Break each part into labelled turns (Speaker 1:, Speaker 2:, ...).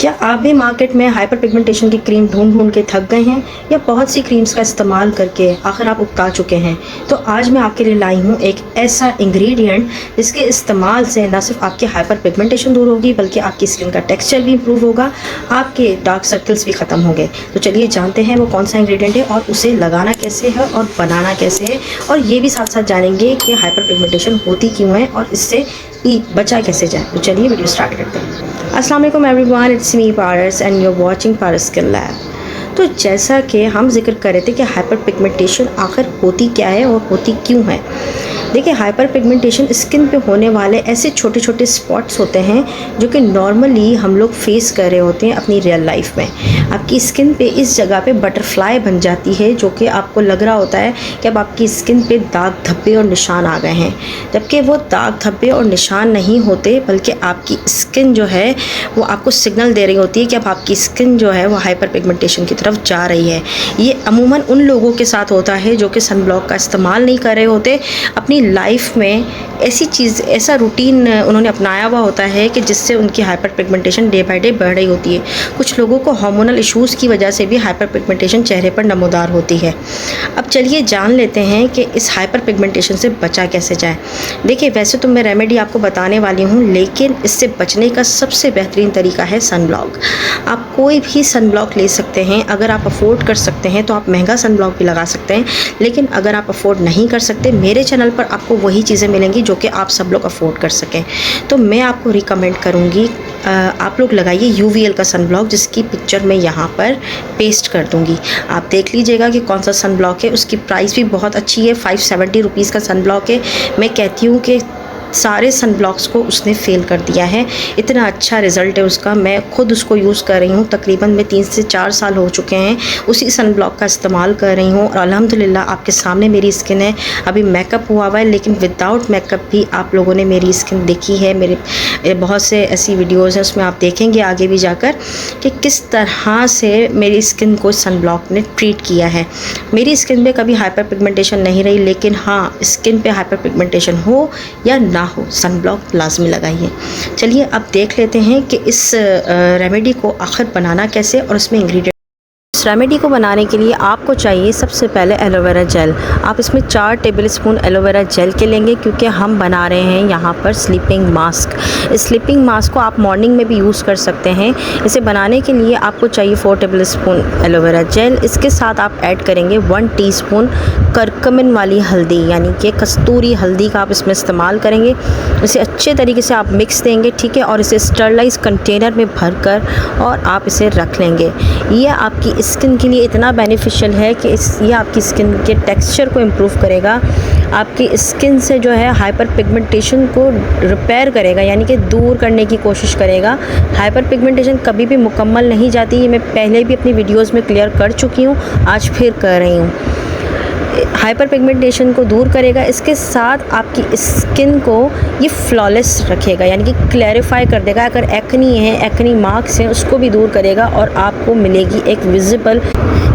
Speaker 1: क्या आप भी मार्केट में हाइपर पिगमेंटेशन की क्रीम ढूंढ के थक गए हैं या बहुत सी क्रीम्स का इस्तेमाल करके आखिर आप उकता चुके हैं? तो आज मैं आपके लिए लाई हूँ एक ऐसा इंग्रेडिएंट जिसके इस्तेमाल से न सिर्फ आपकी हाइपर पिगमेंटेशन दूर होगी बल्कि आपकी स्किन का टेक्सचर भी इम्प्रूव होगा, आपके डार्क सर्कल्स भी ख़त्म होंगे। तो चलिए जानते हैं वो कौन सा इंग्रेडिएंट है और उसे लगाना कैसे है और बनाना कैसे है, और ये भी साथ साथ जानेंगे कि हाइपर पिगमेंटेशन होती क्यों है और इससे बचा कैसे जाए। तो चलिए वीडियो स्टार्ट करते हैं। अस्सलाम वालेकुम everyone, it's me Paras and you are watching Paras skin lab. तो जैसा कि हम जिक्र कर रहे थे कि हाइपर पिगमेंटेशन आखिर होती क्या है और होती क्यों है। देखिए, हाइपर पिगमेंटेशन स्किन पे होने वाले ऐसे छोटे छोटे स्पॉट्स होते हैं जो कि नॉर्मली हम लोग फेस कर रहे होते हैं अपनी रियल लाइफ में। आपकी स्किन पे इस जगह पे बटरफ्लाई बन जाती है जो कि आपको लग रहा होता है कि अब आपकी स्किन पे दाग धब्बे और निशान आ गए हैं, जबकि वो दाग धब्बे और निशान नहीं होते बल्कि आपकी स्किन जो है वो आपको सिग्नल दे रही होती है कि अब आपकी स्किन जो है वो हाइपर पिगमेंटेशन की तरफ जा रही है। ये अमूमन उन लोगों के साथ होता है जो कि सन ब्लॉक का इस्तेमाल नहीं कर रहे होते, अपनी लाइफ में ऐसी चीज़, ऐसा रूटीन उन्होंने अपनाया हुआ होता है कि जिससे उनकी hyper pigmentation day by day बढ़ रही होती है। कुछ लोगों को हार्मोनल इश्यूज़ की वजह से भी हाइपर पिगमेंटेशन चेहरे पर नमूदार होती है। अब चलिए जान लेते हैं कि इस हाइपर पिगमेंटेशन से बचा कैसे जाए। देखिए, वैसे तो मैं रेमेडी आपको बताने वाली हूँ, लेकिन इससे बचने का सबसे बेहतरीन तरीका है सन ब्लॉक। आप कोई भी सन ब्लॉक ले सकते हैं। अगर आप अफोर्ड कर सकते हैं तो आप महंगा सन ब्लॉक भी लगा सकते हैं, लेकिन अगर आप अफोर्ड नहीं कर सकते, मेरे चैनल पर आपको वही चीज़ें मिलेंगी जो कि आप सब लोग अफोर्ड कर सकें। तो मैं आपको रिकमेंड करूँगी आप लोग लगाइए यूवीएल का सन ब्लॉक, जिसकी पिक्चर मैं यहाँ पर पेस्ट कर दूँगी। आप देख लीजिएगा कि कौन सा सन ब्लॉक है। उसकी प्राइस भी बहुत अच्छी है, 570 रुपीज़ का सन ब्लॉक है। मैं कहती हूँ कि सारे सन ब्लॉक्स को उसने फेल कर दिया है, इतना अच्छा रिज़ल्ट है उसका। मैं खुद उसको यूज़ कर रही हूँ, तकरीबन मैं 3 से 4 साल हो चुके हैं उसी सन ब्लॉक का इस्तेमाल कर रही हूँ और अल्हम्दुलिल्लाह आपके सामने मेरी स्किन है। अभी मेकअप हुआ हुआ है, लेकिन विदाउट मेकअप भी आप लोगों ने मेरी स्किन देखी है। मेरे बहुत से ऐसी वीडियोज़ हैं, उसमें आप देखेंगे आगे भी जाकर कि किस तरह से मेरी स्किन को सन ब्लॉक ने ट्रीट किया है। मेरी स्किन में कभी हाइपर पिगमेंटेशन नहीं रही, लेकिन हाँ, स्किन पे हाइपर पिगमेंटेशन हो या ना हो, सन ब्लॉक लाजमी लगाइए। चलिए अब देख लेते हैं कि इस रेमेडी को आखिर बनाना कैसे और उसमें इंग्रेडिएंट। इस रेमेडी को बनाने के लिए आपको चाहिए सबसे पहले एलोवेरा जेल। आप इसमें 4 टेबलस्पून एलोवेरा जेल के लेंगे, क्योंकि हम बना रहे हैं यहाँ पर स्लीपिंग मास्क। इस स्लीपिंग मास्क को आप मॉर्निंग में भी यूज़ कर सकते हैं। इसे बनाने के लिए आपको चाहिए 4 टेबलस्पून एलोवेरा जेल। इसके साथ आप ऐड करेंगे 1 टीस्पून करकमिन वाली हल्दी, यानी कि कस्तूरी हल्दी का आप इसमें इस्तेमाल करेंगे। इसे अच्छे तरीके से आप मिक्स देंगे, ठीक है, और इसे स्टरलाइज कंटेनर में भरकर और आप इसे रख लेंगे। ये आपकी स्किन के लिए इतना बेनिफिशियल है कि ये आपकी स्किन के टेक्सचर को इम्प्रूव करेगा, आपकी स्किन से जो है हाइपर पिगमेंटेशन को रिपेयर करेगा, यानी कि दूर करने की कोशिश करेगा। हाइपर पिगमेंटेशन कभी भी मुकम्मल नहीं जाती, ये मैं पहले भी अपनी वीडियोस में क्लियर कर चुकी हूँ, आज फिर कर रही हूँ। हाइपर पिगमेंटेशन को दूर करेगा, इसके साथ आपकी स्किन को ये फ्लॉलेस रखेगा, यानी कि क्लैरिफाई कर देगा। अगर एक्नी है, एक्नी मार्क्स हैं, उसको भी दूर करेगा और आपको मिलेगी एक विजिबल,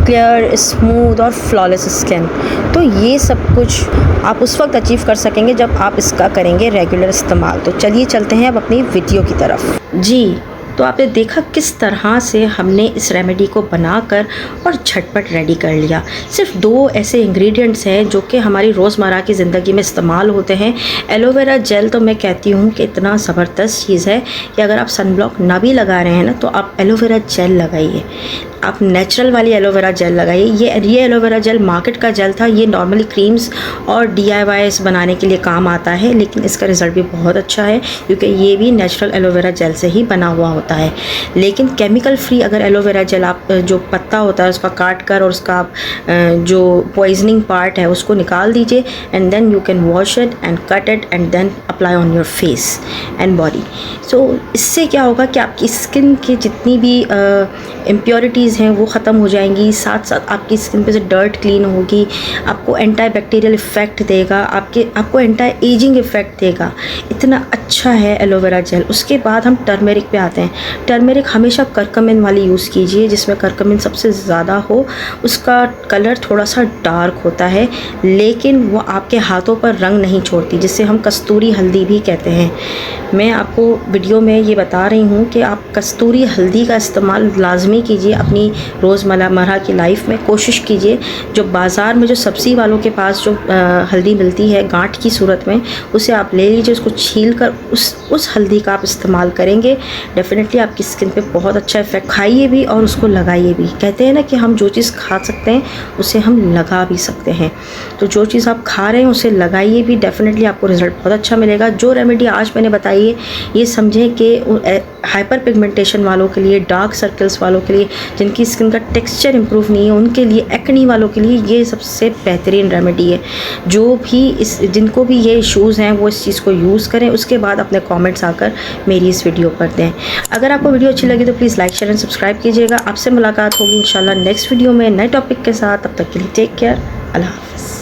Speaker 1: क्लियर, स्मूथ और फ्लॉलेस स्किन। तो ये सब कुछ आप उस वक्त अचीव कर सकेंगे जब आप इसका करेंगे रेगुलर इस्तेमाल। तो चलिए चलते हैं अब अपनी वीडियो की तरफ। जी, तो आपने देखा किस तरह से हमने इस रेमेडी को बनाकर और झटपट रेडी कर लिया। सिर्फ 2 ऐसे इंग्रेडिएंट्स हैं जो कि हमारी रोज़मर्रा की ज़िंदगी में इस्तेमाल होते हैं। एलोवेरा जेल तो मैं कहती हूँ कि इतना ज़बरदस्त चीज़ है कि अगर आप सन ब्लॉक ना भी लगा रहे हैं ना, तो आप एलोवेरा जेल लगाइए। आप नेचुरल वाली एलोवेरा जेल लगाइए। ये एलोवेरा जेल मार्केट का जेल था, ये नॉर्मली क्रीम्स और DIYs बनाने के लिए काम आता है, लेकिन इसका रिज़ल्ट भी बहुत अच्छा है क्योंकि ये भी नेचुरल एलोवेरा जेल से ही बना हुआ होता है। लेकिन केमिकल फ्री अगर एलोवेरा जेल आप जो पत्ता होता है उसका काट कर और उसका जो पॉइजनिंग पार्ट है उसको निकाल दीजिए, and then you can wash it and cut it and then apply on your face and body. So इससे क्या होगा कि आपकी स्किन की जितनी भी इम्प्योरिटीज़ इंजरीज़ हैं वो ख़त्म हो जाएंगी, साथ साथ आपकी स्किन पे से डर्ट क्लीन होगी, आपको एंटी बैक्टीरियल इफ़ेक्ट देगा, आपको एंटी एजिंग इफ़ेक्ट देगा। इतना अच्छा है एलोवेरा जेल। उसके बाद हम टर्मेरिक पे आते हैं। टर्मेरिक हमेशा करकमिन वाली यूज़ कीजिए, जिसमें करकमिन सबसे ज़्यादा हो। उसका कलर थोड़ा सा डार्क होता है, लेकिन वो आपके हाथों पर रंग नहीं छोड़ती, जिसे हम कस्तूरी हल्दी भी कहते हैं। मैं आपको वीडियो में ये बता रही हूँ कि आप कस्तूरी हल्दी का इस्तेमाल लाजमी कीजिए अपनी रोज़मर्रा की लाइफ में। कोशिश कीजिए, जो बाज़ार में जो सब्ज़ी वालों के पास जो हल्दी मिलती है गांठ की सूरत में, उसे आप ले लीजिए, उसको छील कर उस हल्दी का आप इस्तेमाल करेंगे, डेफ़िनेटली आपकी स्किन पे बहुत अच्छा इफ़ेक्ट। खाइए भी और उसको लगाइए भी। कहते हैं ना कि हम जो चीज़ खा सकते हैं उसे हम लगा भी सकते हैं, तो जो चीज़ आप खा रहे हैं उसे लगाइए भी, डेफ़िनेटली आपको रिज़ल्ट बहुत अच्छा मिलेगा। जो रेमेडी आज मैंने बताई है, ये समझें कि हाइपर पिगमेंटेशन वालों के लिए, डार्क सर्कल्स वालों के लिए, जिनकी स्किन का टेक्सचर इंप्रूव नहीं है, उनके लिए, एक्ने वालों के लिए ये सबसे बेहतरीन रेमेडी है। जो भी जिनको भी ये इश्यूज़ हैं वो इस चीज़ को यूज़ करें। उसके बाद अपने कमेंट्स आकर मेरी इस वीडियो पर दें। अगर आपको वीडियो अच्छी लगी तो please like share and subscribe कीजिएगा। आपसे मुलाकात होगी इंशाल्लाह नेक्स्ट वीडियो में नए टॉपिक के साथ। तब तक के लिए टेक केयर, अल्लाह हाफ़िज़।